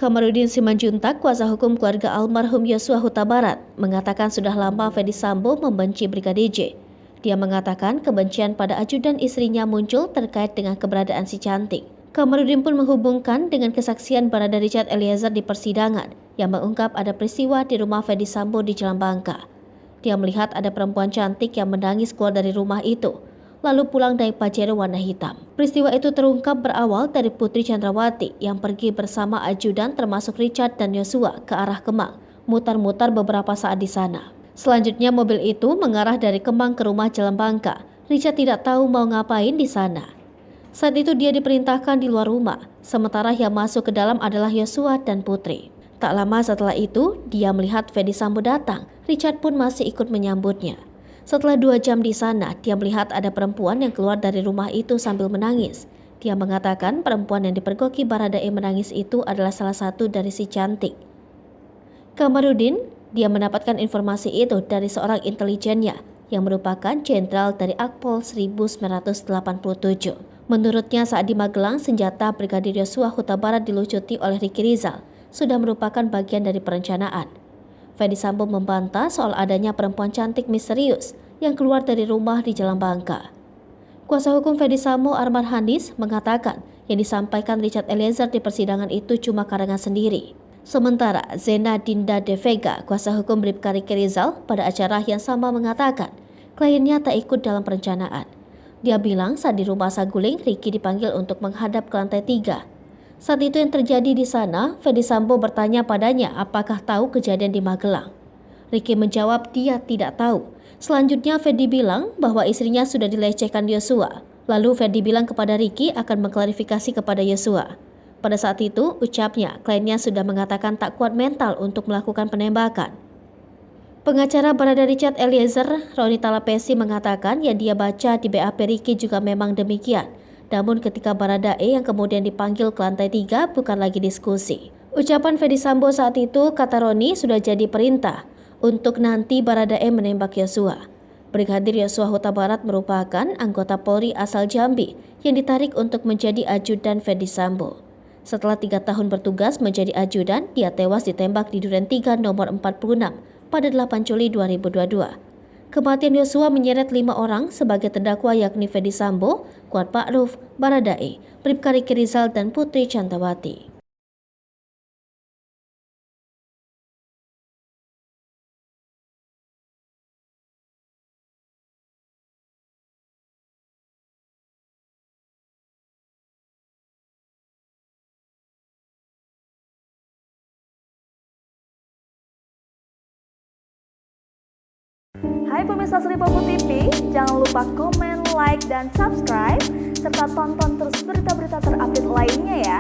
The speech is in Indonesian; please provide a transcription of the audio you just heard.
Kamarudin Simanjuntak, kuasa hukum keluarga almarhum Yosua Huta Barat, mengatakan sudah lama Ferdy Sambo membenci Brigadir J. Dia mengatakan kebencian pada ajudan istrinya muncul terkait dengan keberadaan si cantik. Kamarudin pun menghubungkan dengan kesaksian Barada Richard Eliezer di persidangan yang mengungkap ada peristiwa di rumah Ferdy Sambo di Jalan Bangka. Dia melihat ada perempuan cantik yang menangis keluar dari rumah itu, lalu pulang naik Pajero warna hitam. Peristiwa itu terungkap berawal dari Putri Chandrawati yang pergi bersama ajudan termasuk Richard dan Yosua ke arah Kemang, mutar-mutar beberapa saat di sana. Selanjutnya mobil itu mengarah dari Kemang ke rumah Jalan Bangka. Richard tidak tahu mau ngapain di sana. Saat itu dia diperintahkan di luar rumah, sementara yang masuk ke dalam adalah Yosua dan Putri. Tak lama setelah itu, dia melihat Ferdy Sambo datang. Richard pun masih ikut menyambutnya. Setelah 2 jam di sana, dia melihat ada perempuan yang keluar dari rumah itu sambil menangis. Dia mengatakan perempuan yang dipergoki Baradae menangis itu adalah salah satu dari si cantik. Kamarudin, dia mendapatkan informasi itu dari seorang intelijennya yang merupakan jenderal dari Akpol 1987. Menurutnya saat di Magelang, senjata Brigadir Yosua Huta Barat dilucuti oleh Ricky Rizal sudah merupakan bagian dari perencanaan. Ferdy Sambo membantah soal adanya perempuan cantik misterius yang keluar dari rumah di Jalan Bangka. Kuasa hukum Ferdy Sambo Arman Hanis mengatakan yang disampaikan Richard Eliezer di persidangan itu cuma karangan sendiri. Sementara Zena Dinda De Vega, kuasa hukum Bribka Ricky Rizal, pada acara yang sama mengatakan kliennya tak ikut dalam perencanaan. Dia bilang saat di rumah Saguling, Ricky dipanggil untuk menghadap ke lantai 3. Saat itu yang terjadi di sana, Ferdy Sambo bertanya padanya apakah tahu kejadian di Magelang. Ricky menjawab dia tidak tahu. Selanjutnya Ferdy bilang bahwa istrinya sudah dilecehkan Yosua. Lalu Ferdy bilang kepada Ricky akan mengklarifikasi kepada Yosua. Pada saat itu, ucapnya, kliennya sudah mengatakan tak kuat mental untuk melakukan penembakan. Pengacara Barada Richard Eliezer, Roni Talapesi, mengatakan yang dia baca di BAP Ricky juga memang demikian. Namun ketika Baradae yang kemudian dipanggil ke lantai 3 bukan lagi diskusi. Ucapan Ferdy Sambo saat itu, kata Roni, sudah jadi perintah untuk nanti Baradae menembak Yosua. Brigadir Yosua Huta Barat merupakan anggota Polri asal Jambi yang ditarik untuk menjadi ajudan Ferdy Sambo. Setelah 3 tahun bertugas menjadi ajudan, dia tewas ditembak di Duren 3 nomor 46 pada 8 Juli 2022. Kematian Yosua menyeret 5 orang sebagai terdakwa yakni Ferdy Sambo, Kuat Ma'ruf, Baradae, Bribka Ricky Rizal, dan Putri Chandrawati. Hai pemirsa Sri Popo TV, jangan lupa komen, like, dan subscribe, serta tonton terus berita-berita terupdate lainnya ya.